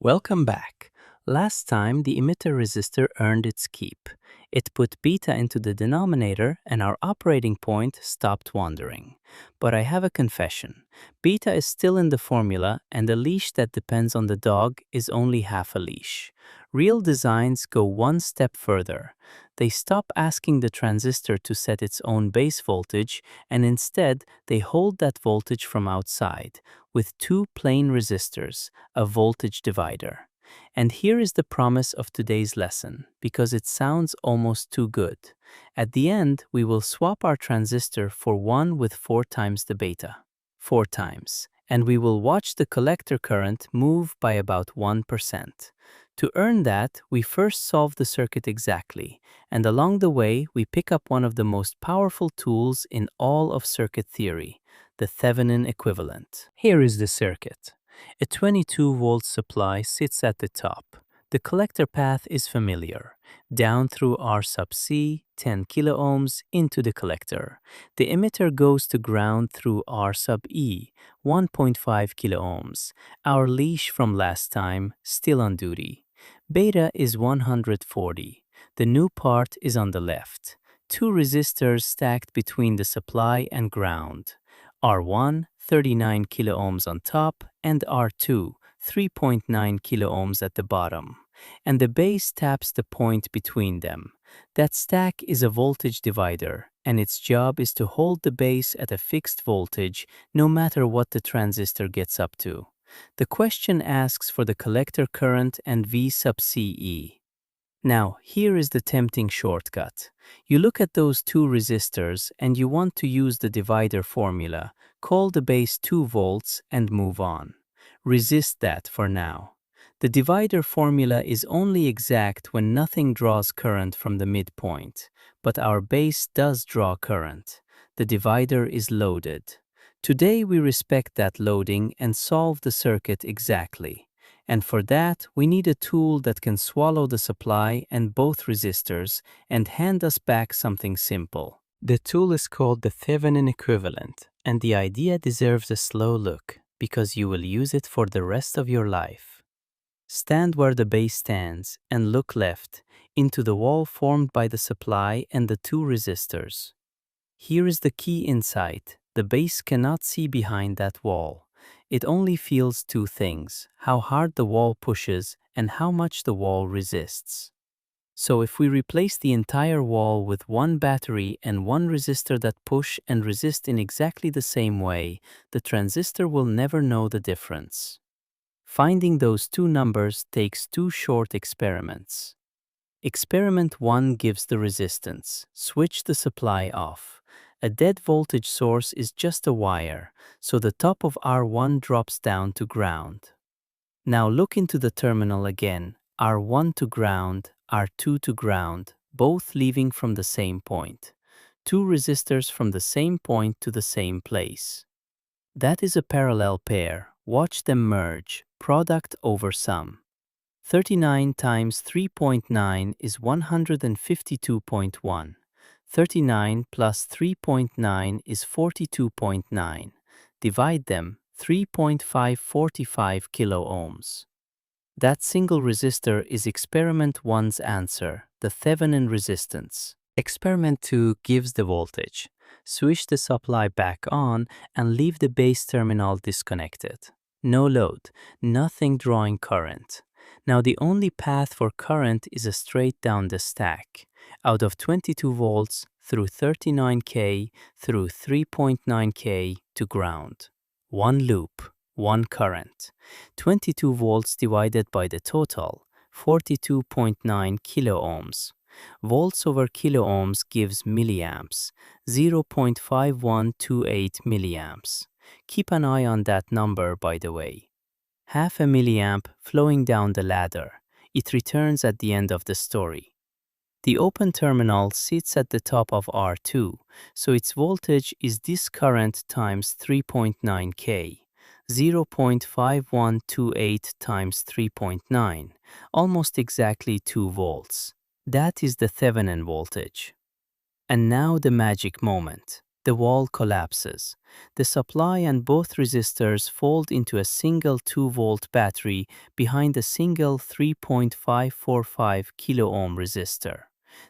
Welcome back. Last time, the emitter resistor earned its keep. It put beta into the denominator and our operating point stopped wandering. But I have a confession. Beta is still in the formula and the leash that depends on the dog is only half a leash. Real designs go one step further. They stop asking the transistor to set its own base voltage and instead they hold that voltage from outside with two plain resistors, a voltage divider. And here is the promise of today's lesson, because it sounds almost too good. At the end, we will swap our transistor for one with 4 times the beta. 4 times. And we will watch the collector current move by about 1%. To earn that, we first solve the circuit exactly, and along the way, we pick up one of the most powerful tools in all of circuit theory, the Thevenin equivalent. Here is the circuit. A 22-volt supply sits at the top. The collector path is familiar. Down through R sub C, 10 kilo-ohms, into the collector. The emitter goes to ground through R sub E, 1.5 kilo-ohms. Our leash from last time, still on duty. Beta is 140. The new part is on the left. 2 resistors stacked between the supply and ground. R1, 39 kilo-ohms on top, and R2, 3.9 kilo-ohms at the bottom. And the base taps the point between them. That stack is a voltage divider, and its job is to hold the base at a fixed voltage no matter what the transistor gets up to. The question asks for the collector current and V sub CE. Now, here is the tempting shortcut. You look at those 2 resistors and you want to use the divider formula, call the base 2 volts and move on. Resist that for now. The divider formula is only exact when nothing draws current from the midpoint, but our base does draw current. The divider is loaded. Today we respect that loading and solve the circuit exactly. And for that, we need a tool that can swallow the supply and both resistors and hand us back something simple. The tool is called the Thevenin equivalent, and the idea deserves a slow look because you will use it for the rest of your life. Stand where the base stands and look left into the wall formed by the supply and the 2 resistors. Here is the key insight. The base cannot see behind that wall. It only feels 2 things, how hard the wall pushes and how much the wall resists. So if we replace the entire wall with 1 battery and 1 resistor that push and resist in exactly the same way, the transistor will never know the difference. Finding those 2 numbers takes 2 short experiments. Experiment 1 gives the resistance. Switch the supply off. A dead voltage source is just a wire, so the top of R1 drops down to ground. Now look into the terminal again, R1 to ground, R2 to ground, both leaving from the same point. 2 resistors from the same point to the same place. That is a parallel pair. Watch them merge, product over sum. 39 times 3.9 is 152.1. 39 plus 3.9 is 42.9. Divide them, 3.545 kilo-ohms. That single resistor is experiment 1's answer, the Thevenin resistance. Experiment 2 gives the voltage. Switch the supply back on and leave the base terminal disconnected. No load, nothing drawing current. Now the only path for current is a straight down the stack, out of 22 volts through 39K through 3.9K to ground. 1 loop, 1 current. 22 volts divided by the total, 42.9 kilo-ohms. Volts over kilo-ohms gives milliamps, 0.5128 milliamps. Keep an eye on that number, by the way. Half a milliamp flowing down the ladder. It returns at the end of the story. The open terminal sits at the top of R2, so its voltage is this current times 3.9K, 0.5128 times 3.9, almost exactly 2 volts. That is the Thevenin voltage. And now the magic moment. The wall collapses. The supply and both resistors fold into a single 2-volt battery behind a single 3.545 kilo-ohm resistor.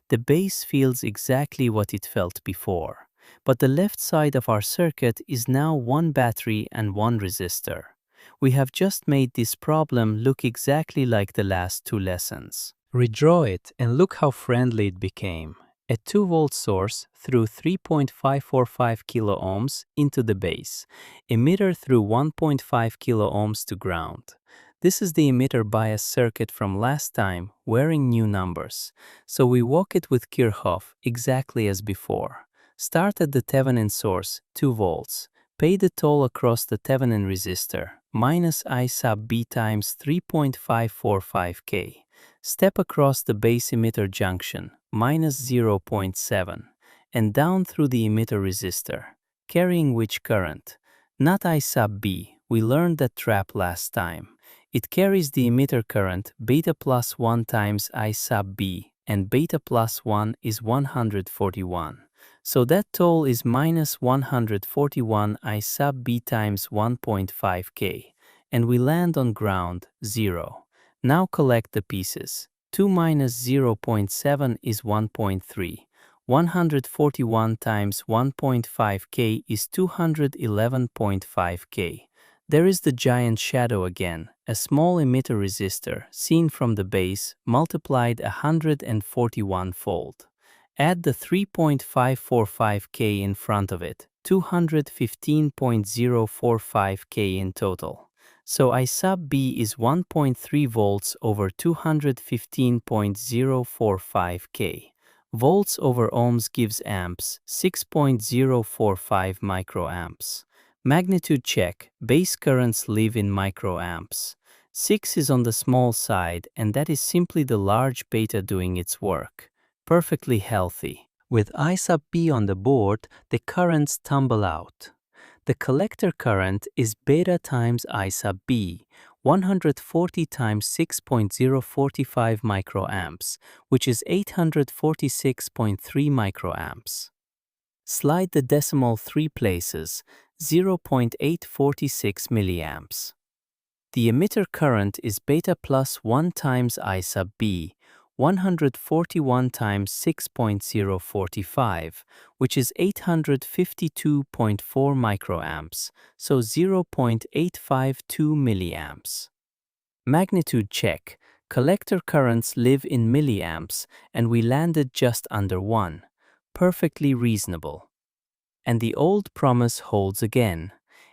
The base feels exactly what it felt before, but the left side of our circuit is now one battery and one resistor. We have just made this problem look exactly like the last two lessons. Redraw it and look how friendly it became. A 2-volt source through 3.545 kilo-ohms into the base. Emitter through 1.5 kilo-ohms to ground. This is the emitter bias circuit from last time, wearing new numbers. So we walk it with Kirchhoff exactly as before. Start at the Thevenin source, 2 volts. Pay the toll across the Thevenin resistor, minus I sub B times 3.545K. Step across the base emitter junction, minus 0.7, and down through the emitter resistor, carrying which current? Not I sub B, we learned that trap last time. It carries the emitter current beta plus 1 times I sub B, and beta plus 1 is 141. So that toll is minus 141 I sub B times 1.5K, and we land on ground, 0. Now collect the pieces. 2 minus 0.7 is 1.3. 141 times 1.5K is 211.5K. There is the giant shadow again, a small emitter resistor seen from the base multiplied 141-fold. Add the 3.545K in front of it, 215.045K in total. So I sub B is 1.3 volts over 215.045K. Volts over ohms gives amps, 6.045 microamps. Magnitude check, base currents live in microamps. 6 is on the small side, and that is simply the large beta doing its work. Perfectly healthy. With I sub B on the board, the currents tumble out. The collector current is beta times I sub B, 140 times 6.045 microamps, which is 846.3 microamps. Slide the decimal 3 places, 0.846 milliamps. The emitter current is beta plus 1 times I sub B, 141 times 6.045, which is 852.4 microamps, so 0.852 milliamps. Magnitude check. Collector currents live in milliamps, and we landed just under 1. Perfectly reasonable. And the old promise holds again.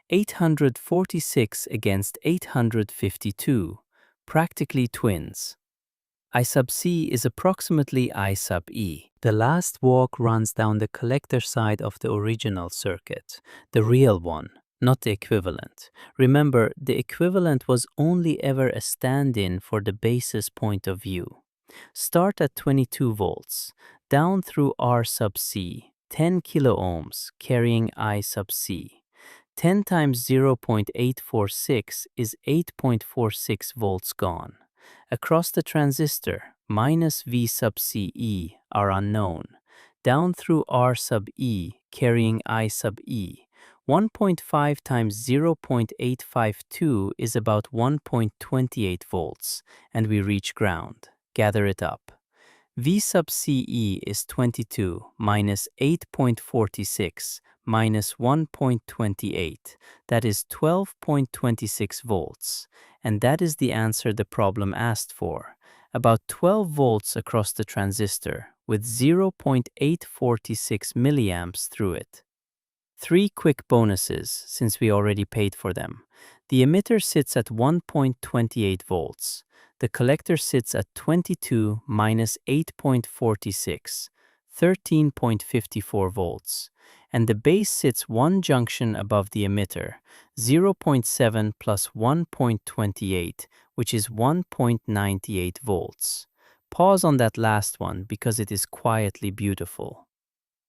846 against 852, practically twins. I sub C is approximately I sub E. The last walk runs down the collector side of the original circuit, the real one, not the equivalent. Remember, the equivalent was only ever a stand-in for the base's point of view. Start at 22 volts, down through R sub C, 10 kilo-ohms, carrying I sub C. 10 times 0.846 is 8.46 volts gone. Across the transistor, minus V sub CE are unknown. Down through R sub E, carrying I sub E. 1.5 times 0.852 is about 1.28 volts, and we reach ground. Gather it up. V sub CE is 22 minus 8.46 minus 1.28. That is 12.26 volts. And that is the answer the problem asked for. About 12 volts across the transistor with 0.846 milliamps through it. 3 quick bonuses, since we already paid for them. The emitter sits at 1.28 volts. The collector sits at 22 minus 8.46, 13.54 volts. And the base sits one junction above the emitter, 0.7 plus 1.28, which is 1.98 volts. Pause on that last one because it is quietly beautiful.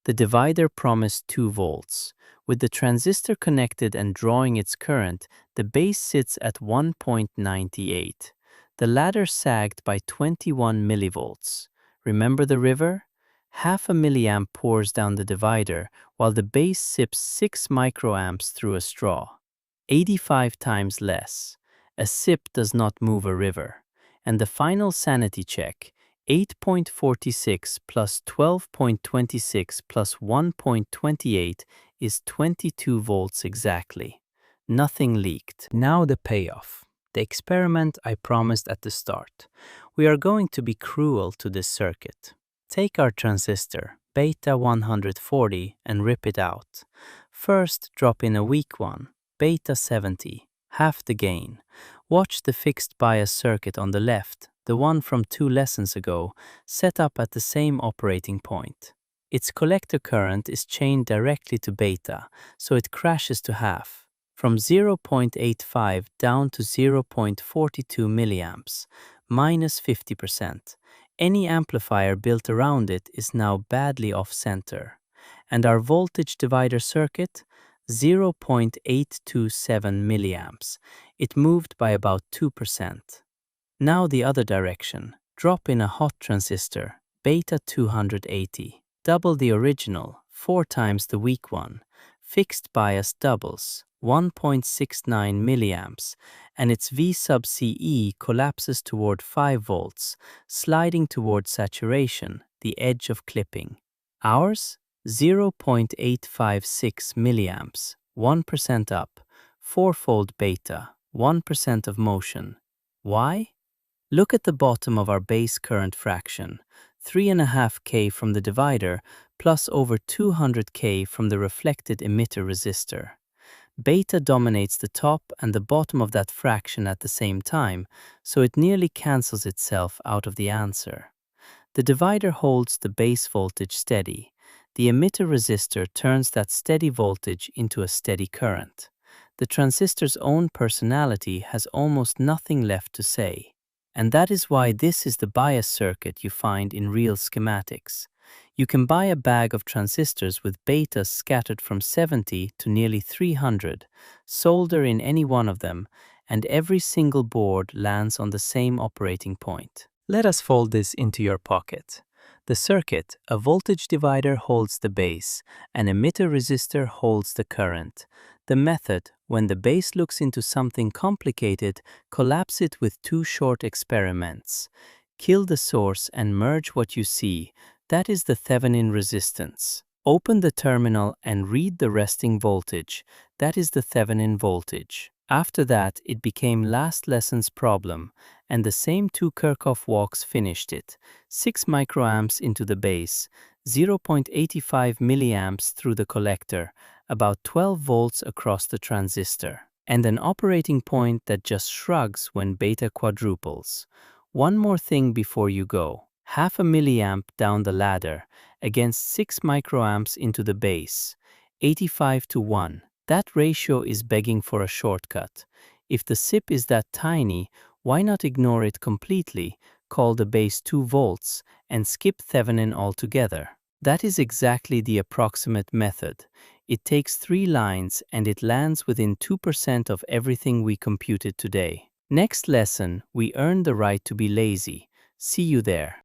The divider promised 2 volts. With the transistor connected and drawing its current, the base sits at 1.98. The ladder sagged by 21 millivolts. Remember the river? Half a milliamp pours down the divider while the base sips 6 microamps through a straw. 85 times less. A sip does not move a river. And the final sanity check, 8.46 plus 12.26 plus 1.28 is 22 volts exactly. Nothing leaked. Now the payoff. The experiment I promised at the start. We are going to be cruel to this circuit. Take our transistor, beta 140, and rip it out. First, drop in a weak one, beta 70, half the gain. Watch the fixed bias circuit on the left, the one from 2 lessons ago, set up at the same operating point. Its collector current is chained directly to beta, so it crashes to half, from 0.85 down to 0.42 milliamps, minus 50%. Any amplifier built around it is now badly off-center. And our voltage divider circuit? 0.827 milliamps. It moved by about 2%. Now the other direction. Drop in a hot transistor, beta 280. Double the original, 4 times the weak one. Fixed bias doubles, 1.69 milliamps, and its V sub CE collapses toward 5 volts, sliding toward saturation, the edge of clipping. Ours? 0.856 milliamps, 1% up, 4-fold beta, 1% of motion. Why? Look at the bottom of our base current fraction, 3.5 K from the divider plus over 200 K from the reflected emitter resistor. Beta dominates the top and the bottom of that fraction at the same time, so it nearly cancels itself out of the answer. The divider holds the base voltage steady. The emitter resistor turns that steady voltage into a steady current. The transistor's own personality has almost nothing left to say. And that is why this is the bias circuit you find in real schematics. You can buy a bag of transistors with betas scattered from 70 to nearly 300, solder in any one of them, and every single board lands on the same operating point. Let us fold this into your pocket. The circuit, a voltage divider holds the base, an emitter resistor holds the current. The method, when the base looks into something complicated, collapse it with 2 short experiments. Kill the source and merge what you see. That is the Thevenin resistance. Open the terminal and read the resting voltage. That is the Thevenin voltage. After that, it became last lesson's problem, and the same 2 Kirchhoff walks finished it. 6 microamps into the base, 0.85 milliamps through the collector, about 12 volts across the transistor, and an operating point that just shrugs when beta quadruples. One more thing before you go. Half a milliamp down the ladder against 6 microamps into the base, 85 to 1. That ratio is begging for a shortcut. If the SIP is that tiny, why not ignore it completely, call the base 2 volts, and skip Thevenin altogether? That is exactly the approximate method. It takes 3 lines and it lands within 2% of everything we computed today. Next lesson, we earn the right to be lazy. See you there.